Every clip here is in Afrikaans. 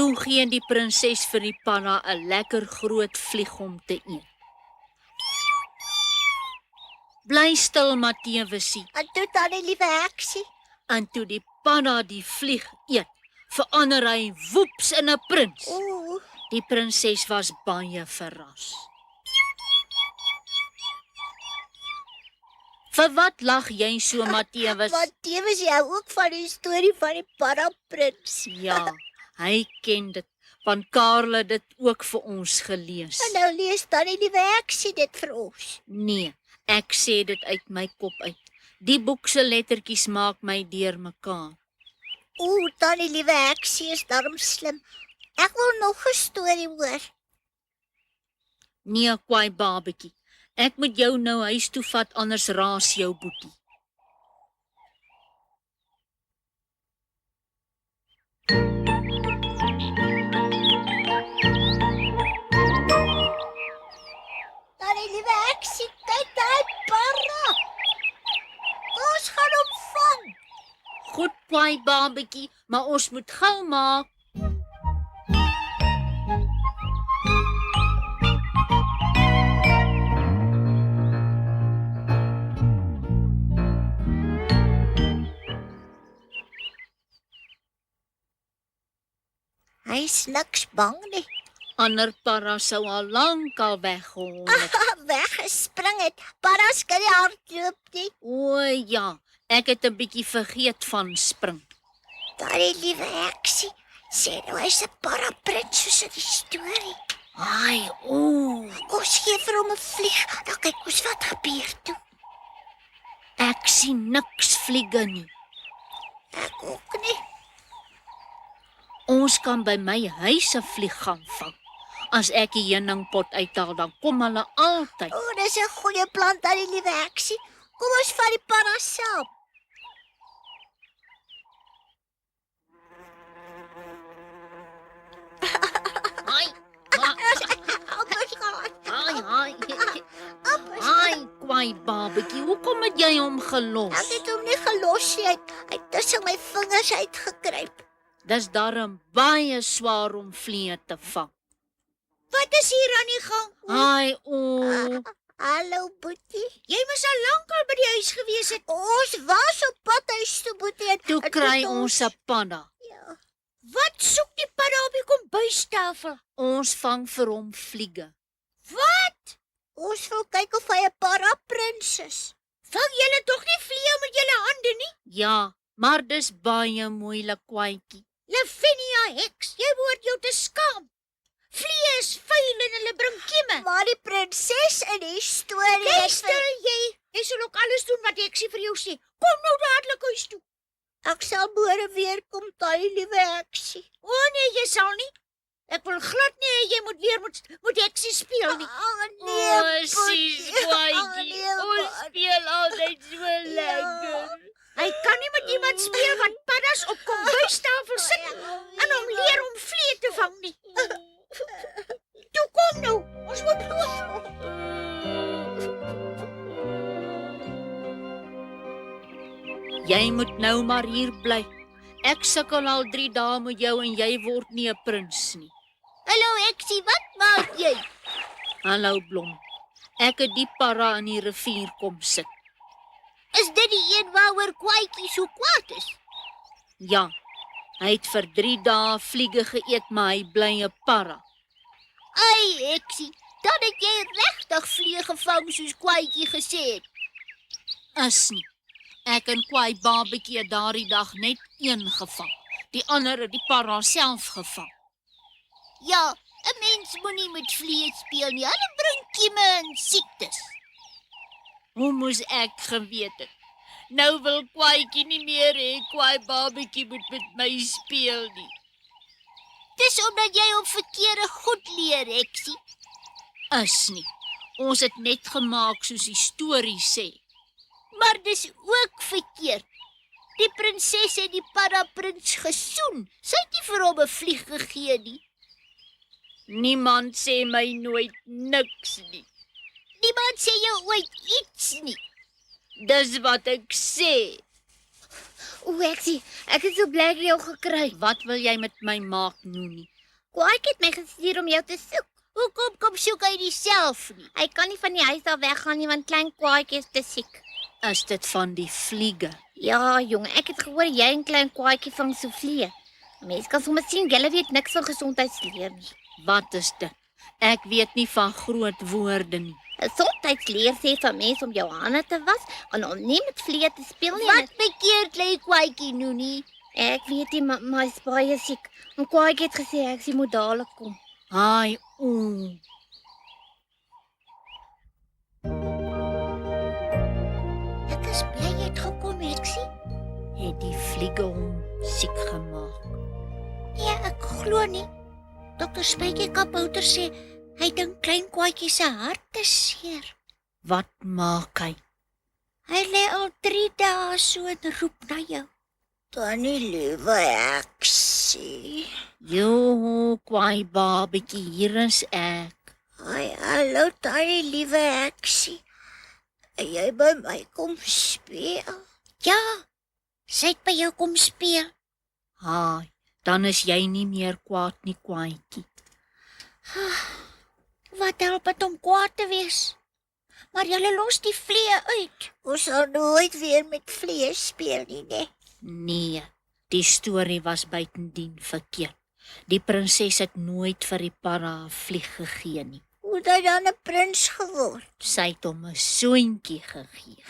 Toe gee die prinses vir die panna 'n lekker groot vlieg om te eet. Bly stil, Mattewesie. En toe tannie liewe heksie. En toe die panna die vlieg eet, verander hy woeps in 'n prins. Ooh, Die prinses was baie verras. Vir wat lag jy so, Mattewes? want tevens jy hou ook van die storie van die paraprins. Ja, hy ken dit, want Karel het dit ook vir ons gelees. En nou lees tannie liewe heksie dit vir ons. Nee, ek sê dit uit my kop uit. Die boek se lettertjies maak my deurmekaar. Ooh, tannie liewe heksie is darm slim. Ek wil nog 'n storie hoor. Nee, kwaai babetjie. Ek moet jou nou huis toe vat, anders raas jou boetie. Tannie liewe heksie, kyk daai para. Ons gaan hom vang. Goed, kwaai babetjie, maar ons moet gou maak. Hy is niks bang nie. Ander para sou al lankal weggehol het. Weggespring het. Paras kan nie hardloop nie. O ja, ek het 'n bietjie vergeet van spring. Tannie liewe heksie, sê nou hy's 'n paraprins soos in die storie. Ai, o, Ons gee vir hom 'n vlieg, dan kyk ons wat gebeur toe. ek sien niks vliege nie. Ek ook nie. Ons kan by my huis 'n vlieg gaan vang. As ek die heuningpot uithaal, dan kom hulle altyd. O, dis 'n goeie plan, tannie liewe heksie. Kom ons vat die paras saam. Ai, ai, ai. Ai, kwaai babetjie, hoekom het jy hom gelos? Ek het hom nie gelos nie. Hy het tussen my vingers uitgekruip. Dis darm baie swaar om vliee te vang. Wat is hier aan die gang? Ai, o, Hallo boetie. Jy moes al lankal by die huis gewees het. Ons was op pad huis toe boetie. toe kry ons 'n panna. Ja. Wat soek die padda op die kombuistafel? Ons vang vir hom vliege. Wat? Ons wil kyk of hy 'n paraprins is. Vang julle tog nie vliee met julle hande nie? Ja, maar dis baie moeilik, kwaadjie. Lavinia heks, jy behoort jou te skaam. Vliee is vuil en hulle bring kieme. Maar die prinses in die storie Luister jy, jy sal ook alles doen wat ek sê vir jou sê. Kom nou dadelik huis toe. Ek sal môre weer kom, tannie liewe heksie. O nee, jy sal nie. Ek wil glad nie hê jy moet weer moet heksie speel nie. Nee, sis, kwaadjie, ons speel altyd so lekker. Hy kan nie met iemand speel wat paddas op kombuistafel sit en hom leer om vliee te vang nie. Toe kom nou, ons moet loop. Jy moet nou maar hier bly. Ek sukkel al 3 dae met jou en jy word nie 'n prins nie. Hallo heksie, wat maak jy? Hallo Blom. Ek het die para in die rivier kom sit. Is dit die een waaroor kwaadjie so kwaad is? Ja, hy het vir 3 dae vliege geëet, maar hy bly 'n para. Ai heksie, dan het jy regtig vlieg gevang soos kwaadjie gesê het. Is nie. Ek en kwaai babetjie het daardie dag net een gevang. Die ander het die para self gevang. Ja, 'n mens moenie met vliee speel nie. Hulle bring kieme en siektes. Hoe moes ek geweet het? Nou wil kwaaitjie nie meer hê kwaai babetjie moet met my speel nie. Dis omdat jy op verkeerde goed leer, heksie. Is nie. Ons het net gemaak soos die storie sê. Maar dis ook verkeerd. Die prinses het die paraprins gesoen. Sy het nie vir hom 'n vlieg gegee nie. Niemand sê my nooit niks nie. Niemand sê jou ooit iets nie. Dis wat ek sê. O, ek is so bly ek jou gekry. Wat wil jy met my maak, Noenie? Kwaadjie het my gestuur om jou te soek. Hoekom kom soek hy nie self nie? Hy kan nie van die huis af weggaan nie want klein kwaadjie is te siek. Is dit van die vliege? Ja, jong, ek het gehoor jy en klein kwaadjie vang so vliee. Mense kan sommer sien julle weet niks van gesondheidsleer nie. Wat is dit? Ek weet nie van groot woorde nie. 'n Gesondheidsleer sê vir mense om jou hande te was en om nie met vliee te speel nie. Wat bekeer klein kwaadjie nou nie? Ek weet nie, maar hy's baie siek. En kwaadjie het gesê ek sê moet dadelik kom. Haai, ooh. Ek is bly jy het gekom, Heksie. Het die vliege hom siek gemaak. Nee, ek glo nie. Dokter Spytjie Kabouter sê hy dink klein kwaadjie se hart is seer. Wat maak hy? Hy lê al 3 dae so en roep na jou. Tannie liewe Heksie. Jo, kwaai babetjie, hier is ek. Ai, hallo tannie liewe Heksie. Jy by my kom speel? Ja, sy het by jou kom speel. Haai, dan is jy nie meer kwaad nie, kwaaitjie. Wat help dit om kwaad te wees? Maar julle los die vliee uit. Ons sal nooit weer met vliee speel nie, né? Nee, die storie was buitendien verkeerd. Die prinses het nooit vir die para 'n vlieg gegee nie. Hoe het hy dan 'n prins geword? Sy het hom 'n soentjie gegee.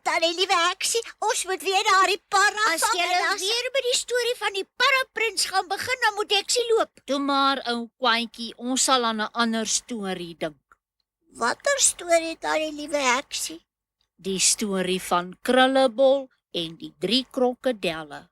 Tannie liewe Heksie, ons moet weer na die para As vang jy en nou weer by die storie van die paraprins gaan begin, dan moet Heksie loop. Toe maar, ou kwaantjie, ons sal aan 'n ander storie dink. Watter storie, tannie liewe Heksie? Die storie van Krullebol en die 3 krokodelle.